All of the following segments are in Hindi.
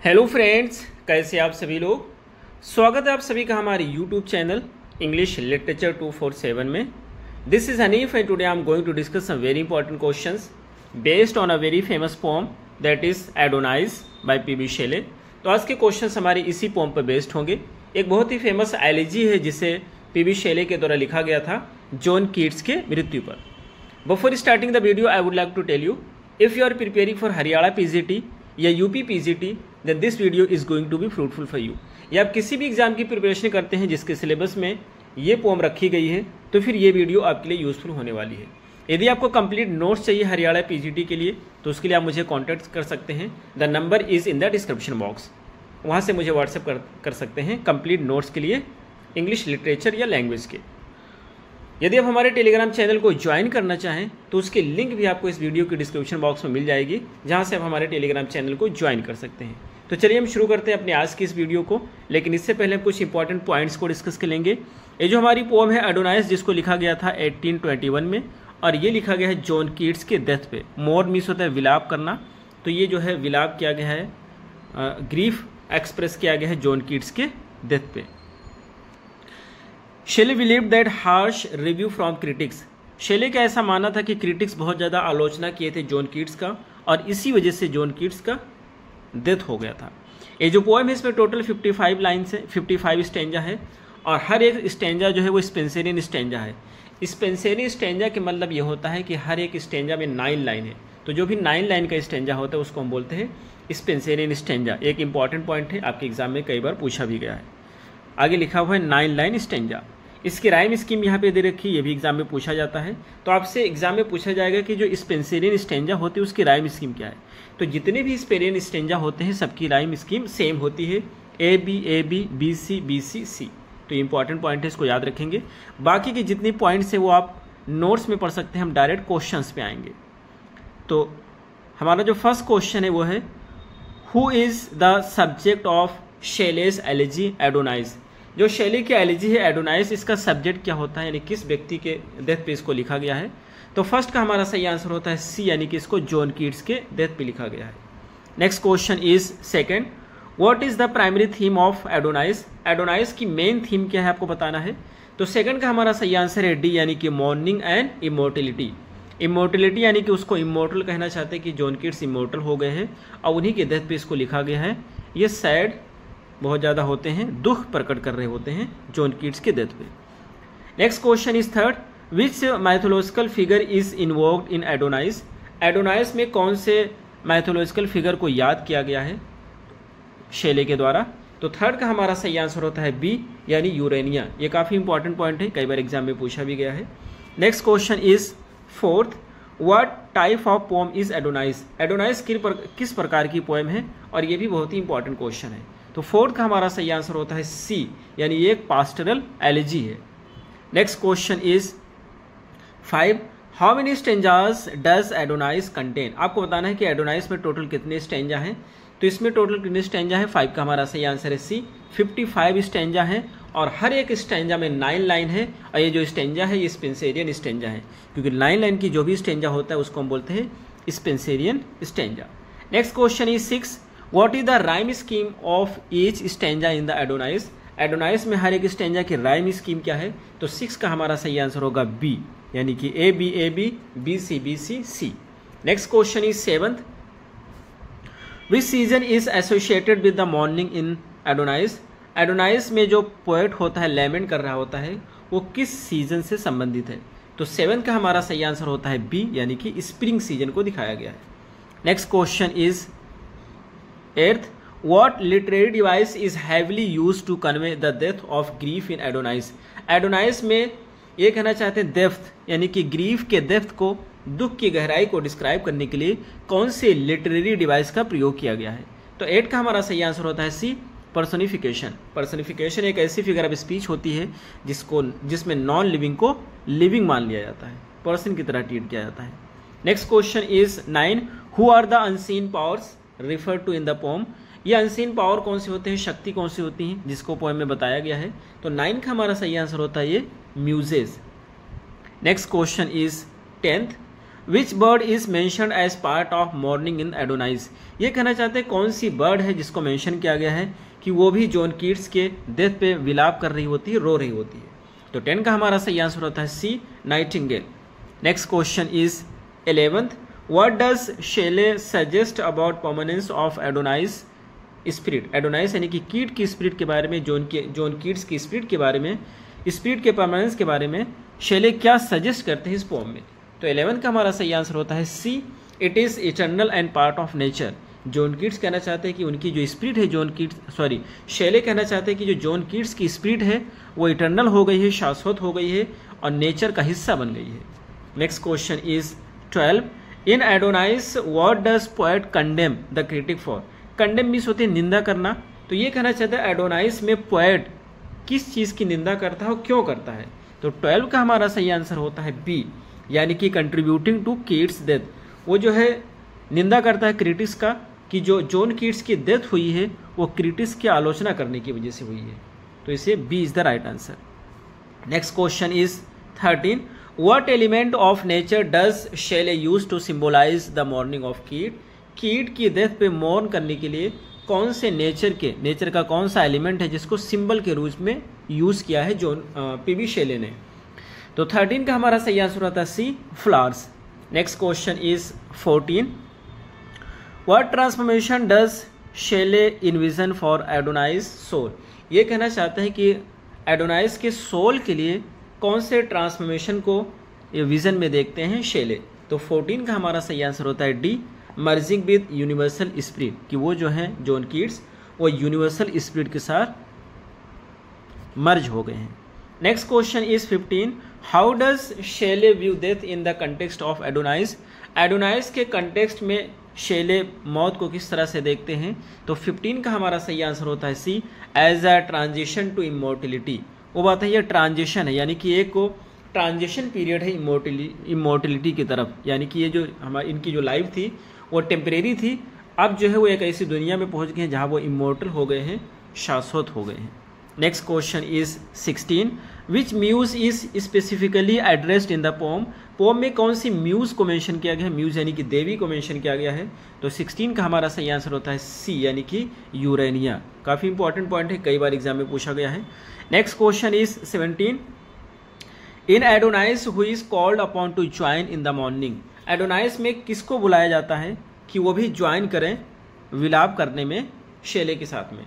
हेलो फ्रेंड्स, कैसे आप सभी लोग। स्वागत है आप सभी का हमारे यूट्यूब चैनल इंग्लिश लिटरेचर 247 में। This is Hanif and today I am going to discuss some very important questions based on a very famous poem that is Adonais by PB Shelley. तो आज के क्वेश्चंस हमारे इसी पोम पर बेस्ड होंगे। एक बहुत ही फेमस एलिजी है जिसे पीबी शेले के द्वारा लिखा गया था जॉन कीट्स के मृत्यु पर। Before starting the video I would like to tell you, if you are preparing for Haryana PGT या UP PGT then this video is going to be fruitful for you. या आप किसी भी एग्जाम की प्रिपरेशन करते हैं जिसके सिलेबस में ये पोम रखी गई है तो फिर ये वीडियो आपके लिए यूजफुल होने वाली है। यदि आपको कंप्लीट नोट्स चाहिए हरियाणा पीजीटी के लिए तो उसके लिए आप मुझे कॉन्टैक्ट कर सकते हैं। The number is in the description box, वहाँ से मुझे व्हाट्सएप कर सकते हैं कंप्लीट नोट्स के लिए इंग्लिश लिटरेचर या लैंग्वेज के। यदि आप हमारे टेलीग्राम चैनल को ज्वाइन करना चाहें तो उसकी लिंक भी आपको इस वीडियो के डिस्क्रिप्शन बॉक्स में मिल जाएगी, जहां से आप हमारे टेलीग्राम चैनल को ज्वाइन कर सकते हैं। तो चलिए हम शुरू करते हैं अपने आज की इस वीडियो को, लेकिन इससे पहले हम कुछ इंपॉर्टेंट पॉइंट्स को डिस्कस कर लेंगे। ये जो हमारी पोम है एडोनाइस, जिसको लिखा गया था 1821 में, और ये लिखा गया है जॉन कीट्स के डेथ पे। मोर मीन्स होता है विलाप करना, तो ये जो है विलाप किया गया है, ग्रीफ एक्सप्रेस किया गया है जॉन कीट्स के डेथ पे। Shelley believed that harsh review from critics. Shelley का ऐसा मानना था कि क्रिटिक्स बहुत ज़्यादा आलोचना किए थे जॉन कीट्स का, और इसी वजह से जॉन कीट्स का डेथ हो गया था। ये जो पोएम है इसमें टोटल 55 लाइन्स है, 55 स्टेंजा है, और हर एक स्टेंजा जो है वो स्पेंसेरियन स्टेंजा है। स्पेंसेरियन स्टेंजा के मतलब ये होता है कि हर एक स्टेंजा में 9 लाइन है, तो जो भी 9 लाइन का स्टेंजा होता है उसको हम बोलते हैं स्पेंसेरियन स्टेंजा। एक इंपॉर्टेंट पॉइंट है, आपके एग्जाम में कई बार पूछा भी गया है। आगे लिखा हुआ है 9 लाइन स्टेंजा। इसकी राइम स्कीम यहाँ पे दे रखी है, ये भी एग्जाम में पूछा जाता है। तो आपसे एग्जाम में पूछा जाएगा कि जो स्पेंसेरियन स्टेंजा होती है उसकी राइम स्कीम क्या है। तो जितने भी स्पेरियन स्टेंजा होते हैं सबकी राइम स्कीम सेम होती है, ए बी बी सी सी। तो इंपॉर्टेंट पॉइंट है, इसको याद रखेंगे। बाकी के जितने पॉइंट्स है वो आप नोट्स में पढ़ सकते हैं, हम डायरेक्ट क्वेश्चंस पे आएंगे। तो हमारा जो फर्स्ट क्वेश्चन है वो है, who is the subject of Shelley's elegy Adonais. जो शेले की एलिजी है एडोनाइस, इसका सब्जेक्ट क्या होता है, यानी किस व्यक्ति के डेथ पे इसको लिखा गया है। तो फर्स्ट का हमारा सही आंसर होता है सी, यानी कि इसको जॉन कीट्स के डेथ पे लिखा गया है। Next question is second, what is the primary theme of Adonais. Adonais की मेन थीम क्या है आपको बताना है। तो सेकंड का हमारा सही आंसर है डी, यानी कि मॉर्निंग एंड इमोर्टिलिटी। इमोर्टिलिटी यानी कि उसको इमोर्टल कहना चाहते हैं कि जॉन कीट्स इमोर्टल हो गए हैं और उन्हीं के डेथ पे इसको लिखा गया है। ये सैड बहुत ज़्यादा होते हैं, दुख प्रकट कर रहे होते हैं जॉन कीट्स के डेथ पे। Next question is third, which mythological figure is invoked in Adonais. Adonais में कौन से माइथोलॉजिकल फिगर को याद किया गया है शेले के द्वारा। तो थर्ड का हमारा सही आंसर होता है बी, यानी यूरेनिया। ये काफ़ी इंपॉर्टेंट पॉइंट है, कई बार एग्जाम में पूछा भी गया है। Next question is fourth, what type of poem is Adonais. Adonais किस प्रकार की पोएम है, और ये भी बहुत ही इंपॉर्टेंट क्वेश्चन है। तो फोर्थ का हमारा सही आंसर होता है सी, यानी ये एक पास्टरल एलिजी है। Next question is 5, how many stanzas does Adonais contain. आपको बताना है कि एडोनाइस में टोटल कितने स्टेंजा हैं। तो इसमें टोटल कितने स्टेंजा है, 5 का हमारा सही आंसर है सी, 55 स्टेंजा है, और हर एक स्टेंजा में 9 लाइन है, और ये जो स्टेंजा है ये स्पेंसेरियन स्टेंजा है, क्योंकि 9 लाइन की जो भी स्टेंजा होता है उसको हम बोलते हैं Spencerian stanza. Next question is 6, what is the rhyme scheme of each stanza in the Adonais. Adonais में हर एक स्टेंजा की राइम स्कीम क्या है। तो 6 का हमारा सही आंसर होगा बी, यानी कि A B C C. Next question is 7th, which season is associated with the morning in Adonais. Adonais में जो पोएट होता है लेमेंट कर रहा होता है वो किस सीजन से संबंधित है। तो 7 का हमारा सही आंसर होता है बी, यानी कि स्प्रिंग सीजन को दिखाया गया है। Next question is 8th, what literary device is heavily used to convey the death of grief in Adonais. Adonais में ये कहना चाहते हैं डेप्थ, यानी कि ग्रीफ के डेप्थ को, दुख की गहराई को डिस्क्राइब करने के लिए कौन से लिटरेरी डिवाइस का प्रयोग किया गया है। तो 8 का हमारा सही आंसर होता है सी, पर्सोनिफिकेशन। पर्सोनिफिकेशन एक ऐसी फिगर ऑफ स्पीच होती है जिसमें नॉन लिविंग को लिविंग मान लिया जाता है, पर्सन की तरह ट्रीट किया जाता है। Next question is 9, who are the unseen powers refer to in the poem. ये अनसीन पावर कौन से होते हैं, शक्ति कौन सी होती हैं जिसको पोएम में बताया गया है। तो 9 का हमारा सही आंसर होता है ये muses. Next question is 10th, which bird is mentioned as part of mourning in Adonais. ये कहना चाहते हैं कौन सी बर्ड है जिसको मेंशन किया गया है कि वो भी जॉन कीट्स के डेथ पे विलाप कर रही होती है, रो रही होती है। तो 10 का हमारा सही आंसर होता है C, nightingale. Next question is 11th, what does Shelley suggest about permanence of Adonais spirit. Adonais यानी कि कीट की स्पिरिट के बारे में, जॉन कीट्स की स्पिरिट के बारे में, स्पिरिट के परमानेंस के बारे में शेले क्या सजेस्ट करते हैं इस पोम में। तो 11 का हमारा सही आंसर होता है C, it is eternal and part of nature. John Keats कहना चाहते हैं कि उनकी जो स्पिरिट है, शेले कहना चाहते हैं कि जो जॉन कीट्स की स्पिरिट है वो इटर्नल हो गई है, शाश्वत हो गई है और नेचर का हिस्सा बन गई है। Next question is 12, in Adonais what does poet condemn the critic for. Condemn means होती है निंदा करना। तो ये कहना चाहता है एडोनाइज में पोएट किस चीज़ की निंदा करता है और क्यों करता है। तो 12 का हमारा सही आंसर होता है बी, यानी कि कंट्रीब्यूटिंग टू कीट्स डेथ। वो जो है निंदा करता है क्रिटिक्स का कि जो जॉन कीट्स की डेथ हुई है वो क्रिटिक्स की आलोचना करने की वजह से हुई है। तो इसे B is the right answer. Next question is 13, what element of nature does Shelley use to symbolize the morning of Keats. Keats की डेथ पे मौन करने के लिए कौन से नेचर का कौन सा एलिमेंट है जिसको सिंबल के रूप में यूज किया है जॉन पीबी शेले ने। तो 13 का हमारा सही आंसर होता है C, flowers. Next question is 14, what transformation does Shelley envision for Adonais soul. ये कहना चाहते हैं कि एडोनाइज के सोल के लिए कौन से ट्रांसफॉर्मेशन को ये विजन में देखते हैं शेले। तो 14 का हमारा सही आंसर होता है D, merging with universal spirit, कि वो जो है जॉन कीट्स वो यूनिवर्सल स्पिरिट के साथ मर्ज हो गए हैं। Next question is 15, how does Shelley view death in the context of Adonais. Adonais के कंटेक्स्ट में शेले मौत को किस तरह से देखते हैं। तो 15 का हमारा सही आंसर होता है C, as a transition to immortality. वो बात है ये ट्रांजिशन है, यानी कि एक को ट्रांजिशन पीरियड है इमोर्टिलिटी की तरफ, यानी कि ये जो हमारी इनकी जो लाइफ थी वो टेम्परेरी थी, अब जो है वो एक ऐसी दुनिया में पहुंच गए हैं जहां वो इमोर्टल हो गए हैं, शाश्वत हो गए हैं। Next question is 16, which muse is specifically addressed in the poem. Poem में कौन सी म्यूज को मेंशन किया गया है, म्यूज यानी कि देवी को मेंशन किया गया है। तो 16 का हमारा सही आंसर होता है सी, यानी कि यूरेनिया। काफ़ी इंपॉर्टेंट पॉइंट है, कई बार एग्जाम में पूछा गया है। Next question is 17, in Adonais who is called upon to join in the mourning. Adonais में किसको बुलाया जाता है कि वो भी ज्वाइन करें विलाप करने में शेले के साथ में।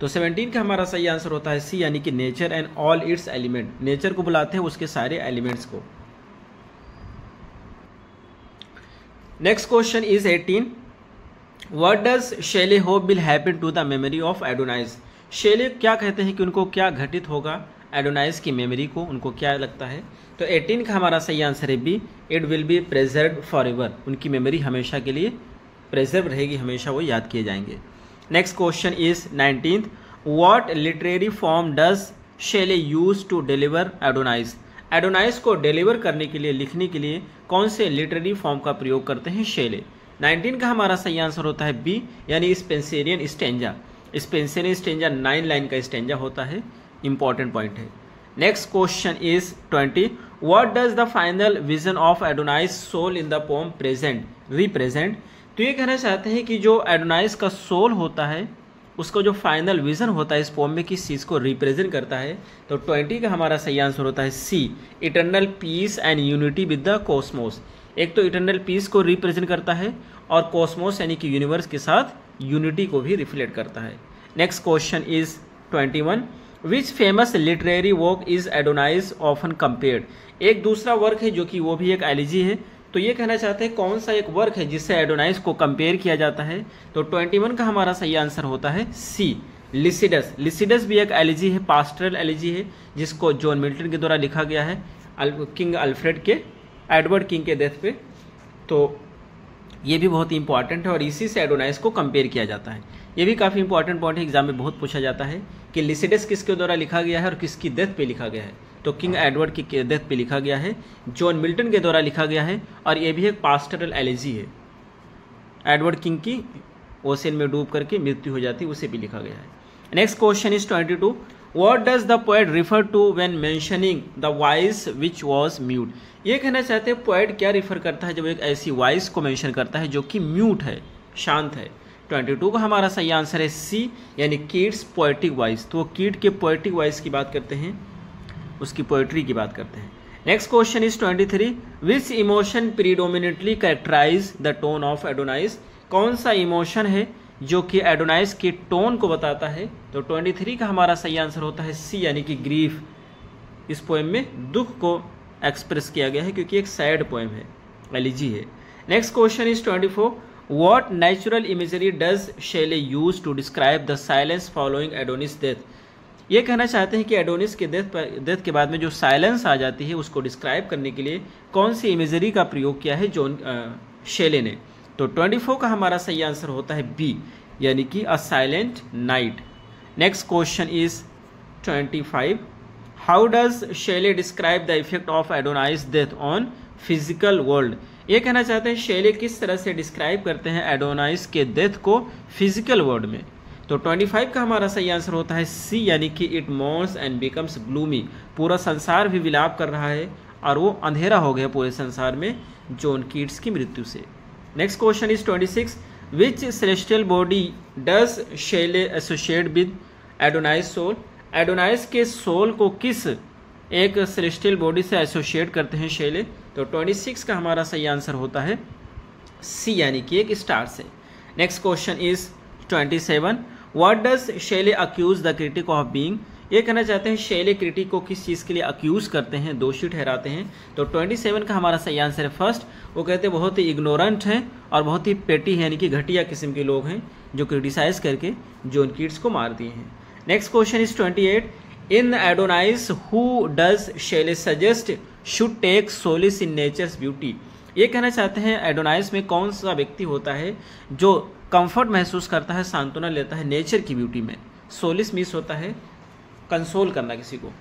तो 17 का हमारा सही आंसर होता है सी, यानी कि nature and all its element. Nature को बुलाते हैं उसके सारे एलिमेंट्स को। Next question is 18, what does Shelley hope will happen to the memory of Adonais. Shelley क्या कहते हैं कि उनको क्या घटित होगा एडोनाइज की मेमोरी को, उनको क्या लगता है। तो 18 का हमारा सही आंसर है B, it will be preserved for ever. उनकी मेमोरी हमेशा के लिए प्रेजर्व रहेगी, हमेशा वो याद किए जाएंगे। Next question is 19th, what literary form does Shelley use to deliver Adonais. Adonais को डिलीवर करने के लिए, लिखने के लिए कौन से लिटरेरी फॉर्म का प्रयोग करते हैं शेले। 19 का हमारा सही आंसर होता है बी, यानी Spenserian stanza. Spenserian stanza 9 line का स्टेंजा होता है, इंपॉर्टेंट पॉइंट है। Next question is 20, what does the final vision of Adonais soul in the poem represent. तो ये कहना चाहते हैं कि जो एडोनाइज का सोल होता है उसका जो फाइनल विजन होता है इस पोम में किस चीज़ को रिप्रेजेंट करता है। तो 20 का हमारा सही आंसर होता है C, eternal peace and unity with the cosmos. एक तो इटर्नल पीस को रिप्रेजेंट करता है और कॉस्मोस यानी कि यूनिवर्स के साथ यूनिटी को भी रिफ्लेक्ट करता है। Next question is 21, which famous literary work is Adonais often compared. एक दूसरा वर्क है जो कि वो भी एक एलिजी है। तो ये कहना चाहते हैं कौन सा एक वर्क है जिससे एडोनाइज को कंपेयर किया जाता है। तो 21 का हमारा सही आंसर होता है सी, लिसिडस। लिसिडस भी एक एलिजी है, पास्टरल एलिजी है, जिसको जॉन मिल्टन के द्वारा लिखा गया है किंग अल्फ्रेड के, एडवर्ड किंग के डेथ पे। तो ये भी बहुत ही इंपॉर्टेंट है और इसी से एडोनाइज को कंपेयर किया जाता है। ये भी काफ़ी इंपॉर्टेंट पॉइंट है, एग्जाम में बहुत पूछा जाता है कि लिसिडस किसके द्वारा लिखा गया है और किसकी डेथ पे लिखा गया है। तो किंग एडवर्ड की डेथ पे लिखा गया है, जॉन मिल्टन के द्वारा लिखा गया है और ये भी एक पास्टरल एलिजी है। एडवर्ड किंग की ओशन में डूब करके मृत्यु हो जाती है, उसे भी लिखा गया है। Next question is 22, what does the poet refer to when mentioning the voice which was mute. ये कहना चाहते हैं पोएट क्या रिफर करता है जब एक ऐसी वॉइस को मेंशन करता है जो कि म्यूट है, शांत है। 22 का हमारा सही आंसर है सी, यानी कीट्स पोएटिक वॉइस। तो वो कीट के पोएटिक वॉइस की बात करते हैं, उसकी पोएट्री की बात करते हैं। Next question is 23, which emotion predominantly characterize the tone of Adonais. कौन सा इमोशन है जो कि एडोनाइस के टोन को बताता है। तो 23 का हमारा सही आंसर होता है सी, यानी कि ग्रीफ। इस पोएम में दुख को एक्सप्रेस किया गया है क्योंकि एक सैड पोएम है, एलिजी है। Next question is 24, what natural imagery does Shelley use to describe the silence following Adonis death. ये कहना चाहते हैं कि एडोनिस के डेथ के बाद में जो साइलेंस आ जाती है उसको डिस्क्राइब करने के लिए कौन सी इमेजरी का प्रयोग किया है जॉन शेले ने। तो 24 का हमारा सही आंसर होता है बी, यानी कि a silent night. Next question is 25, how does शेले describe the effect of Adonais death on physical world. ये कहना चाहते हैं शेले किस तरह से डिस्क्राइब करते हैं एडोनाइस के डेथ को फिजिकल वर्ल्ड में। तो 25 का हमारा सही आंसर होता है सी, यानी कि इट मॉर्न्स एंड बिकम्स ग्लूमी। पूरा संसार भी विलाप कर रहा है और वो अंधेरा हो गया पूरे संसार में जॉन कीट्स की मृत्यु से। Next question is 26, which celestial body does Shelley associate with Adonais soul. Adonais के सोल को किस एक सेलेस्टियल बॉडी से एसोसिएट करते हैं शेले। तो 26 का हमारा सही आंसर होता है सी, यानी कि एक स्टार से। Next question is 27, what does Shelley accuse the critic of being. ये कहना चाहते हैं शेले क्रिटिक को किस चीज़ के लिए अक्यूज करते हैं, दोषी ठहराते हैं। तो 27 का हमारा सही आंसर है फर्स्ट। वो कहते हैं बहुत ही इग्नोरेंट हैं और बहुत ही पेटी है, यानी कि घटिया किस्म के लोग हैं जो क्रिटिसाइज करके जॉन कीट्स को मार दिए हैं। Next question is 28, in Adonais who does Shelley suggest should take solace in nature's beauty. ये कहना चाहते हैं एडोनाइस में कौन सा व्यक्ति होता है जो कंफर्ट महसूस करता है, सांत्वना लेता है नेचर की ब्यूटी में। सोलिस मीन्स होता है कंसोल करना किसी को।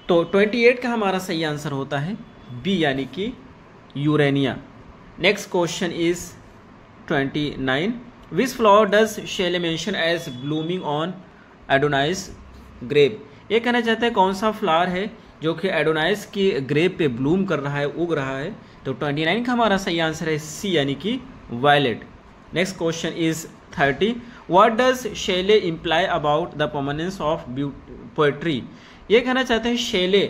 तो 28 का हमारा सही आंसर होता है बी, यानी कि Urania. Next question is 29, which flower does Shelley mention as blooming on Adonais grave. ये कहना चाहते हैं कौन सा फ्लावर है जो कि एडोनाइस की ग्रेव पे ब्लूम कर रहा है, उग रहा है। तो 29 का हमारा सही आंसर है सी, यानी कि violet. Next question is 30, what does Shelley imply about the permanence of poetry. ये कहना चाहते हैं शेले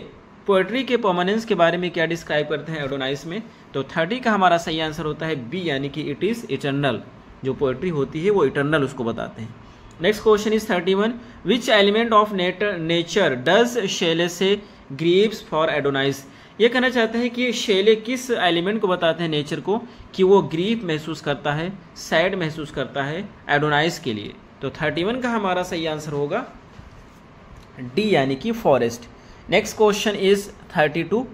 पोएट्री के परमानेंस के बारे में क्या डिस्क्राइब करते हैं एडोनाइस में। तो 30 का हमारा सही आंसर होता है बी, यानी कि इट इज़ इटर्नल। जो पोएट्री होती है वो इटर्नल उसको बताते हैं। Next question is 31, which element of nature does Shelley say grieves for Adonais. ये कहना चाहते हैं कि शेले किस एलिमेंट को बताते हैं नेचर को कि वो ग्रीफ महसूस करता है, सैड महसूस करता है एडोनाइस के लिए। तो 31 का हमारा सही आंसर होगा डी, यानी कि forest. Next question is 32,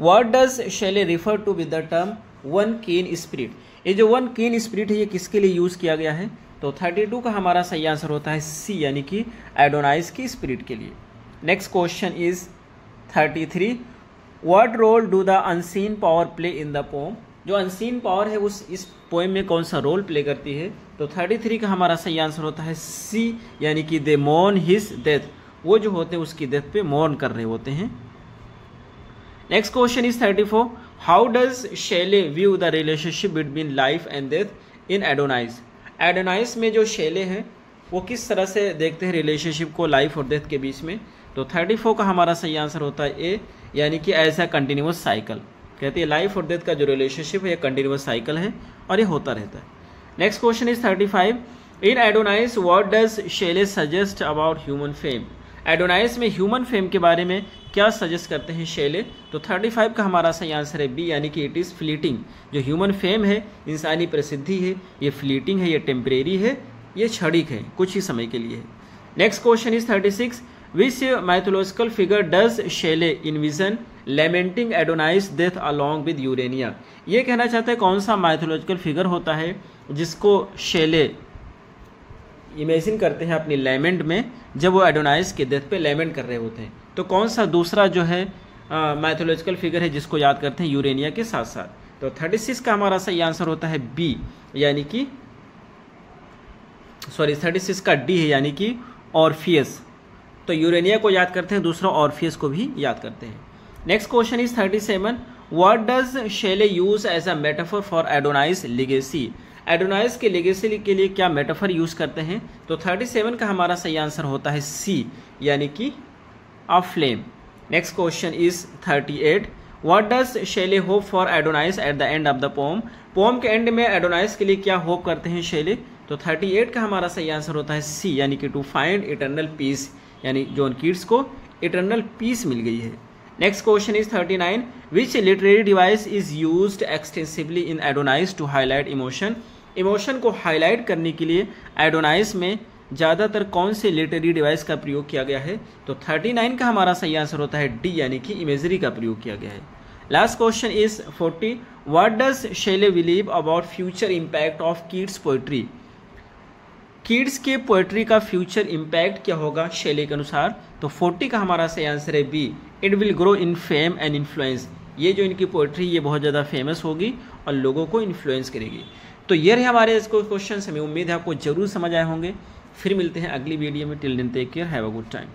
what does Shelley refer to with the term one keen spirit. ये जो वन कीन स्पिरिट है ये किसके लिए यूज किया गया है। तो 32 का हमारा सही आंसर होता है सी, यानी कि एडोनाइस की स्पिरिट के लिए। Next question is 33, what role do the unseen power play in the poem. जो अनसीन पावर है उस इस पोएम में कौन सा रोल प्ले करती है। तो 33 का हमारा सही आंसर होता है सी, यानी कि दे मॉर्न हिज डेथ। वो जो होते हैं उसकी डेथ पे मॉर्न कर रहे होते हैं। Next question is 34, how does Shelley view the relationship between life and death in Adonais. Adonais में जो शेले हैं वो किस तरह से देखते हैं रिलेशनशिप को लाइफ और डेथ के बीच में। तो 34 का हमारा सही आंसर होता है ए, यानी कि एज अ कंटिन्यूअस साइकिल। कहते हैं लाइफ और डेथ का जो रिलेशनशिप है ये कंटिन्यूअस साइकिल है और ये होता रहता है। Next question is 35, in Adonais what does Shelley suggest about human fame. Adonais में ह्यूमन फेम के बारे में क्या सजेस्ट करते हैं शेले। तो 35 का हमारा सही आंसर है बी, यानी कि इट इज़ फ्लीटिंग। जो ह्यूमन फेम है, इंसानी प्रसिद्धि है, ये फ्लीटिंग है, ये टेम्परेरी है, ये क्षणिक है, कुछ ही समय के लिए है। Next question is 36, which mythological figure does Shelley इनविजन lamenting Adonais death along with Urania. ये कहना चाहते हैं कौन सा माइथोलॉजिकल फिगर होता है जिसको शेले इमेजिन करते हैं अपनी लेमेंट में जब वो एडोनाइस के डेथ पे लेमेंट कर रहे होते हैं। तो कौन सा दूसरा जो है माइथोलॉजिकल फिगर है जिसको याद करते हैं यूरेनिया के साथ साथ। तो 36 का हमारा सही आंसर होता है बी, यानी कि 36 का डी है, यानी कि ऑर्फियस। तो यूरेनिया को याद करते हैं, दूसरा ऑर्फियस को भी याद करते हैं। Next question is 37, what does Shelley use as a metaphor for Adonais legacy. Adonais के लेगेसी के लिए क्या मेटाफर यूज करते हैं? तो 37 का हमारा सही आंसर होता है सी, यानी कि a flame. Next question is 38, what does Shelley hope for Adonais at the end of the poem. Poem के एंड में एडोनाइस के लिए क्या होप करते हैं शेले? तो 38 का हमारा सही आंसर होता है सी, यानी कि टू फाइंड इटर्नल पीस, यानी जॉन कीट्स को इटर्नल पीस मिल गई है। Next question is 39, which literary device is used extensively in Adonais to highlight emotion. Emotion को हाईलाइट करने के लिए एडोनाइस में ज़्यादातर कौन से लिटरेरी डिवाइस का प्रयोग किया गया है? तो 39 का हमारा सही आंसर होता है डी, यानी कि इमेजरी का प्रयोग किया गया है। Last question is 40, what does शेले believe about future impact of Keats poetry. Keats के पोएट्री का फ्यूचर इम्पैक्ट क्या होगा शेले के अनुसार? तो 40 का हमारा सही आंसर है B, it will grow in fame and influence. ये जो इनकी पोएट्री ये बहुत ज़्यादा फेमस होगी और लोगों को इन्फ्लुएंस करेगी। तो ये रहे हमारे इसको क्वेश्चन, हमें उम्मीद है आपको जरूर समझ आए होंगे। फिर मिलते हैं अगली वीडियो में। Till then take care, have a good time.